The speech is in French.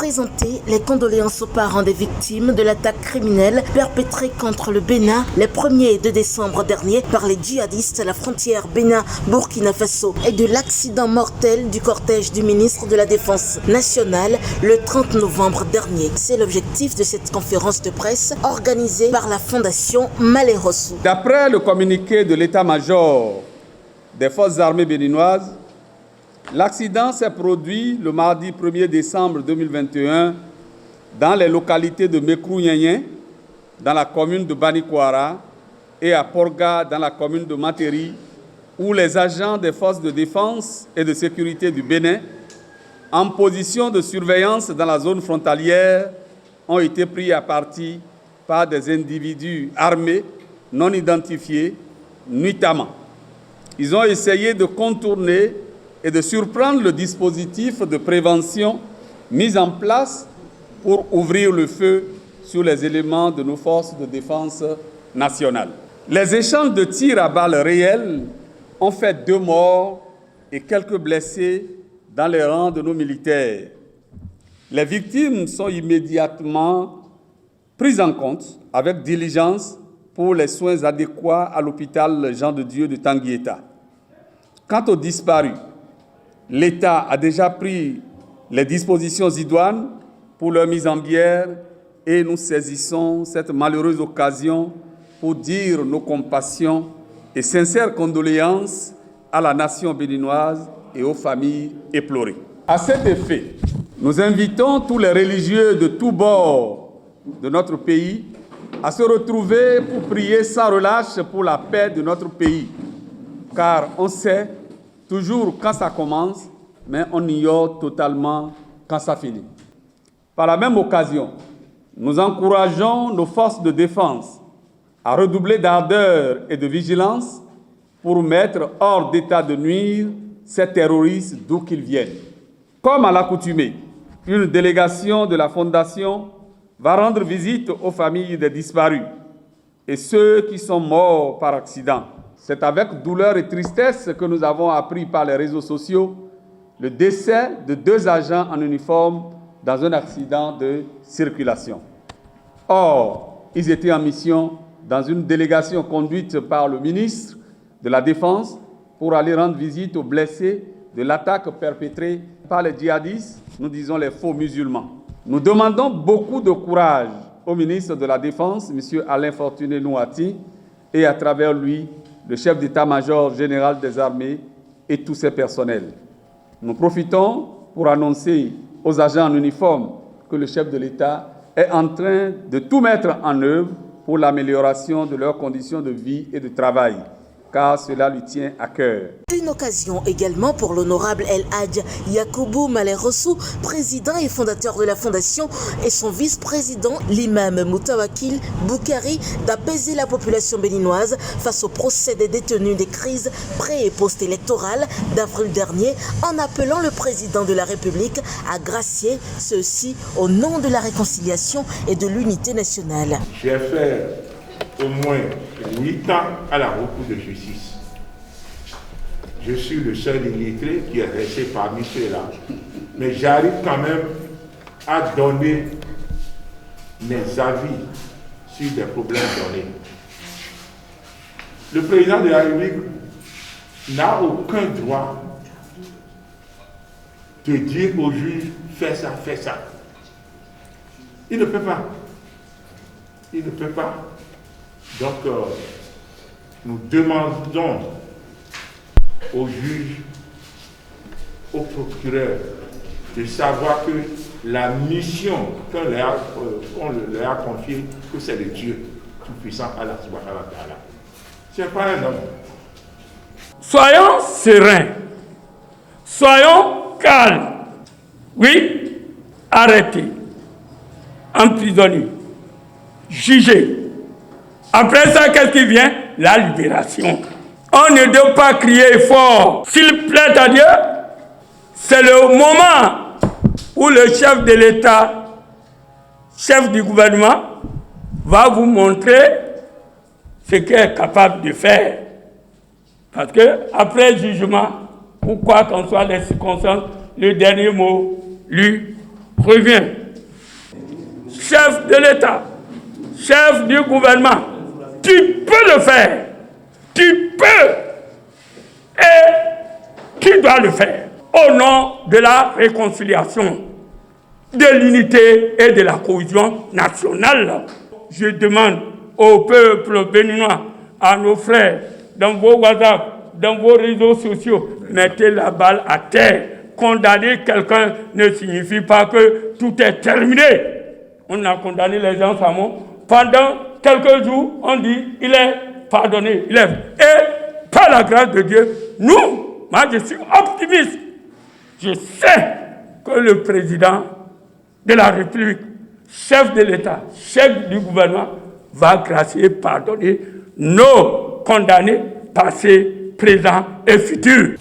présenté les condoléances aux parents des victimes de l'attaque criminelle perpétrée contre le Bénin le 1er de décembre dernier par les djihadistes à la frontière Bénin-Burkina Faso et de l'accident mortel du cortège du ministre de la Défense nationale le 30 novembre dernier. C'est l'objectif de cette conférence de presse organisée par la Fondation Malé Rossou. D'après le communiqué de l'état-major des forces armées béninoises, l'accident s'est produit le mardi 1er décembre 2021 dans les localités de Mekrou-Nyenyen, dans la commune de Banikwara, et à Porga, dans la commune de Materi, où les agents des forces de défense et de sécurité du Bénin, en position de surveillance dans la zone frontalière, ont été pris à partie par des individus armés non identifiés nuitamment. Ils ont essayé de contourner et de surprendre le dispositif de prévention mis en place pour ouvrir le feu sur les éléments de nos forces de défense nationales. Les échanges de tirs à balles réelles ont fait 2 morts et quelques blessés dans les rangs de nos militaires. Les victimes sont immédiatement prises en compte avec diligence pour les soins adéquats à l'hôpital Jean de Dieu de Tanguieta. Quant aux disparus, l'État a déjà pris les dispositions idoines pour leur mise en bière et nous saisissons cette malheureuse occasion pour dire nos compassions et sincères condoléances à la nation béninoise et aux familles éplorées. À cet effet, nous invitons tous les religieux de tous bords de notre pays à se retrouver pour prier sans relâche pour la paix de notre pays, car on sait toujours quand ça commence, mais on ignore totalement quand ça finit. Par la même occasion, nous encourageons nos forces de défense à redoubler d'ardeur et de vigilance pour mettre hors d'état de nuire ces terroristes d'où qu'ils viennent. Comme à l'accoutumée, une délégation de la Fondation va rendre visite aux familles des disparus et ceux qui sont morts par accident. C'est avec douleur et tristesse que nous avons appris par les réseaux sociaux le décès de 2 agents en uniforme dans un accident de circulation. Or, ils étaient en mission dans une délégation conduite par le ministre de la Défense pour aller rendre visite aux blessés de l'attaque perpétrée par les djihadistes, nous disons les faux musulmans. Nous demandons beaucoup de courage au ministre de la Défense, M. Alain Fortuné Nouati, et à travers lui, le chef d'état-major général des armées et tous ses personnels. Nous profitons pour annoncer aux agents en uniforme que le chef de l'État est en train de tout mettre en œuvre pour l'amélioration de leurs conditions de vie et de travail, car cela lui tient à cœur. Une occasion également pour l'honorable El Hadj Yacoubou Malé Rossou, président et fondateur de la Fondation, et son vice-président, l'imam Moutawakil Boukari, d'apaiser la population béninoise face au procès des détenus des crises pré- et post-électorales d'avril dernier, en appelant le président de la République à gracier ceux-ci au nom de la réconciliation et de l'unité nationale. J'ai fait au moins 8 ans à la Cour de justice. Je suis le seul illettré qui est resté parmi ceux-là. Mais j'arrive quand même à donner mes avis sur des problèmes donnés. Le président de la République n'a aucun droit de dire au juge « fais ça, fais ça ». Il ne peut pas. Il ne peut pas. Donc, nous demandons aux juges, aux procureurs, de savoir que la mission qu'on leur a confiée, que c'est le Dieu tout-puissant, Allah subhanahu wa ta'ala. Ce n'est pas un homme. Soyons sereins, soyons calmes. Oui, arrêtez, emprisonnez, jugez. Après ça, qu'est-ce qui vient? La libération. On ne doit pas crier fort. S'il plaît à Dieu, c'est le moment où le chef de l'État, chef du gouvernement, va vous montrer ce qu'il est capable de faire. Parce que après le jugement, ou quoi qu'en soit les circonstances, le dernier mot, lui, revient, chef de l'État, chef du gouvernement, tu peux le faire. Tu peux et tu dois le faire au nom de la réconciliation, de l'unité et de la cohésion nationale. Je demande au peuple béninois, à nos frères, dans vos WhatsApp, dans vos réseaux sociaux, mettez la balle à terre. Condamner quelqu'un ne signifie pas que tout est terminé. On a condamné les gens à mort. Pendant quelques jours, on dit il est pardonné. Et par la grâce de Dieu, moi je suis optimiste. Je sais que le président de la République, chef de l'État, chef du gouvernement, va gracier, pardonner nos condamnés passés, présents et futurs.